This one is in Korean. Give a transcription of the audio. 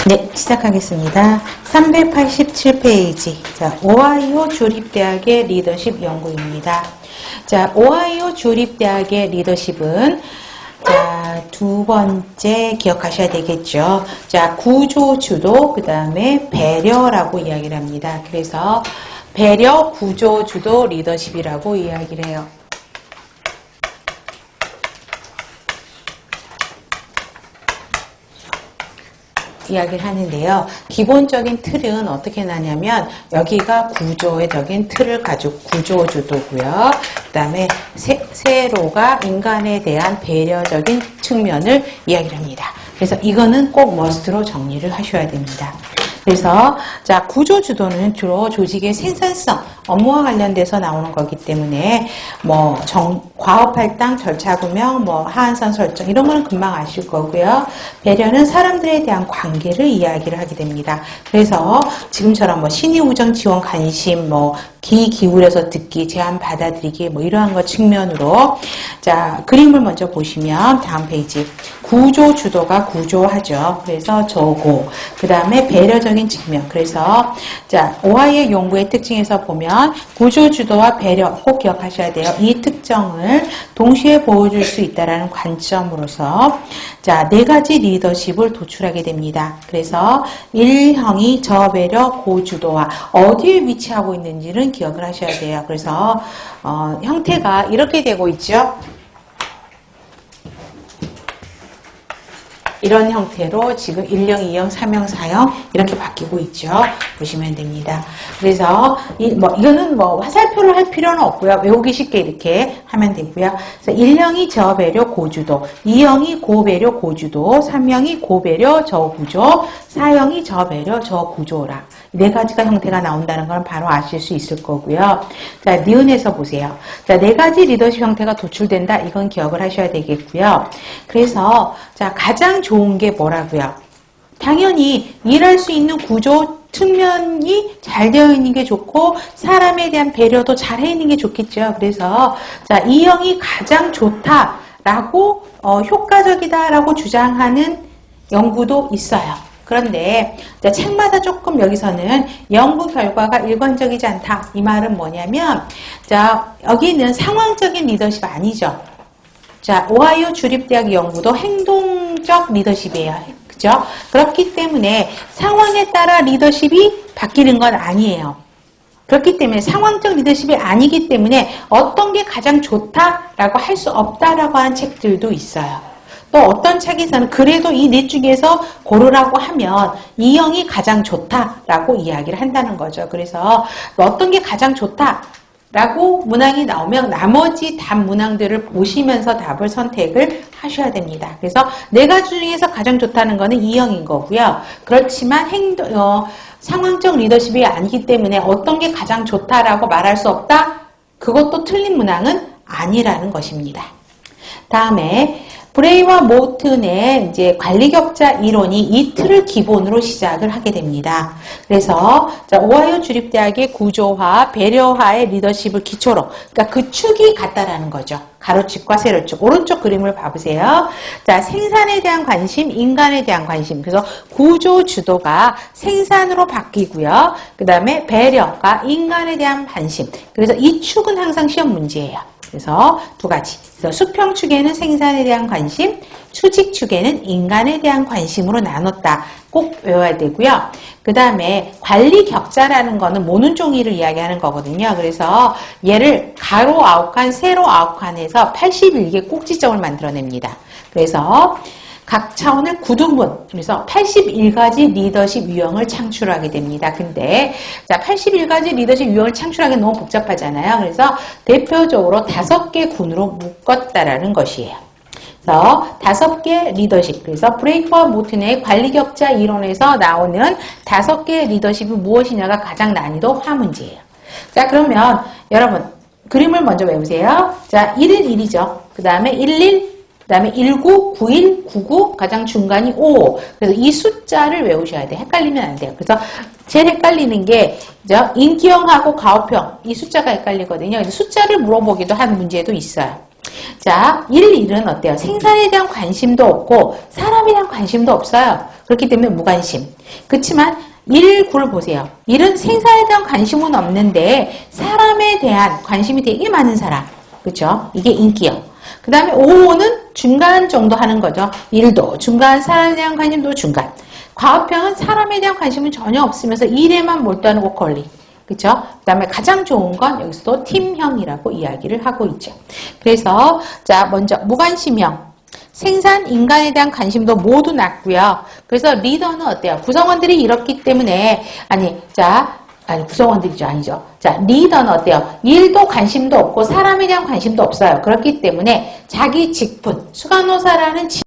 네, 시작하겠습니다. 387페이지. 자, 오하이오 주립대학의 리더십 연구입니다. 자, 오하이오 주립대학의 리더십은 자, 두 번째 기억하셔야 되겠죠. 자, 구조 주도, 그 다음에 배려라고 이야기를 합니다. 그래서 배려, 구조 주도, 리더십이라고 이야기를 해요. 이야기를 하는데요. 기본적인 틀은 어떻게 나냐면 여기가 구조적인 틀을 가지고 구조주도고요. 그 다음에 세로가 인간에 대한 배려적인 측면을 이야기를 합니다. 그래서 이거는 꼭 머스트로 정리를 하셔야 됩니다. 그래서 자, 구조주도는 주로 조직의 생산성, 업무와 관련돼서 나오는 거기 때문에 뭐 과업 할당, 절차 구명, 뭐 하한선 설정 이런 거는 금방 아실 거고요. 배려는 사람들에 대한 관계를 이야기를 하게 됩니다. 그래서 지금처럼 뭐 신의 우정 지원 관심, 뭐 귀 기울여서 듣기, 제안 받아들이기 뭐 이러한 것 측면으로 자, 그림을 먼저 보시면 다음 페이지 구조 주도가 구조하죠. 그래서 저고 그 다음에 배려적인 측면. 그래서 자, 오하이오 연구의 특징에서 보면 구조 주도와 배려 꼭 기억하셔야 돼요. 이 특정을 동시에 보여줄 수 있다라는 관점으로서 자, 네 가지 리더십을 도출하게 됩니다. 그래서 1형이 저배려 고주도와 어디에 위치하고 있는지는 기억을 하셔야 돼요. 그래서 형태가 이렇게 되고 있죠. 이런 형태로 지금 1형, 2형, 3형, 4형 이렇게 바뀌고 있죠. 보시면 됩니다. 그래서 이거는 뭐 화살표를 할 필요는 없고요. 외우기 쉽게 이렇게 하면 되고요. 그래서 1형이 저배려 고주도, 2형이 고배려 고주도, 3형이 고배려 저구조, 4형이 저배려 저구조라. 네 가지가 형태가 나온다는 걸 바로 아실 수 있을 거고요. 자, 니은에서 보세요. 자, 네 가지 리더십 형태가 도출된다. 이건 기억을 하셔야 되겠고요. 그래서 자, 가장 좋은 게 뭐라고요? 당연히 일할 수 있는 구조 측면이 잘 되어 있는 게 좋고 사람에 대한 배려도 잘 해 있는 게 좋겠죠. 그래서 자, 이 형이 가장 좋다라고 효과적이다라고 주장하는 연구도 있어요. 그런데 자, 책마다 조금 여기서는 연구 결과가 일관적이지 않다. 이 말은 뭐냐면 자, 여기는 상황적인 리더십 아니죠. 자, 오하이오 주립대학 연구도 행동적 리더십이에요. 그죠? 그렇기 때문에 상황에 따라 리더십이 바뀌는 건 아니에요. 그렇기 때문에 상황적 리더십이 아니기 때문에 어떤 게 가장 좋다라고 할 수 없다라고 하는 책들도 있어요. 또 어떤 책에서는 그래도 이 네 중에서 고르라고 하면 이 형이 가장 좋다라고 이야기를 한다는 거죠. 그래서 어떤 게 가장 좋다라고 문항이 나오면 나머지 답 문항들을 보시면서 답을 선택을 하셔야 됩니다. 그래서 네 가지 중에서 가장 좋다는 거는 이 형인 거고요. 그렇지만 상황적 리더십이 아니기 때문에 어떤 게 가장 좋다라고 말할 수 없다? 그것도 틀린 문항은 아니라는 것입니다. 다음에 브레이와 모튼의 이제 관리격자 이론이 이 틀을 기본으로 시작을 하게 됩니다. 그래서 자, 오하이오 주립대학의 구조화, 배려화의 리더십을 기초로, 그러니까 그 축이 같다라는 거죠. 가로축과 세로축. 오른쪽 그림을 봐보세요. 자, 생산에 대한 관심, 인간에 대한 관심. 그래서 구조 주도가 생산으로 바뀌고요. 그 다음에 배려가 인간에 대한 관심. 그래서 이 축은 항상 시험 문제예요. 그래서 두 가지. 그래서 수평축에는 생산에 대한 관심, 수직축에는 인간에 대한 관심으로 나눴다. 꼭 외워야 되고요. 그 다음에 관리 격자라는 거는 모는 종이를 이야기하는 거거든요. 그래서 얘를 가로 9칸, 세로 9칸에서 81개 꼭지점을 만들어냅니다. 그래서 각 차원을 9등분, 그래서 81가지 리더십 유형을 창출하게 됩니다. 근데 자, 81가지 리더십 유형을 창출하기 너무 복잡하잖아요. 그래서 대표적으로 5개 군으로 묶었다라는 것이에요. 그래서 5개 리더십, 그래서 브레이크와 모튼의 관리격자 이론에서 나오는 5개 리더십이 무엇이냐가 가장 난이도 화 문제예요. 자, 그러면 여러분 그림을 먼저 외우세요. 자, 1은 1이죠. 그 다음에 11, 그 다음에 19, 91, 99, 가장 중간이 5. 그래서 이 숫자를 외우셔야 돼요. 헷갈리면 안 돼요. 그래서 제일 헷갈리는 게 인기형하고 가업형 이 숫자가 헷갈리거든요. 숫자를 물어보기도 한 문제도 있어요. 자, 1, 1은 어때요? 생산에 대한 관심도 없고 사람에 대한 관심도 없어요. 그렇기 때문에 무관심. 그렇지만 1, 9를 보세요. 1은 생산에 대한 관심은 없는데 사람에 대한 관심이 되게 많은 사람. 그렇죠? 이게 인기요. 그 다음에 5는 중간 정도 하는 거죠. 1도 중간, 사람에 대한 관심도 중간. 과업형은 사람에 대한 관심은 전혀 없으면서 일에만 몰두하는 고퀄리. 그쵸? 그 다음에 가장 좋은 건 여기서도 팀형이라고 이야기를 하고 있죠. 그래서, 자, 먼저, 무관심형. 생산, 인간에 대한 관심도 모두 낮고요. 그래서 리더는 어때요? 구성원들이 이렇기 때문에, 구성원들이죠. 아니죠. 자, 리더는 어때요? 일도 관심도 없고, 사람에 대한 관심도 없어요. 그렇기 때문에, 자기 직분, 수간호사라는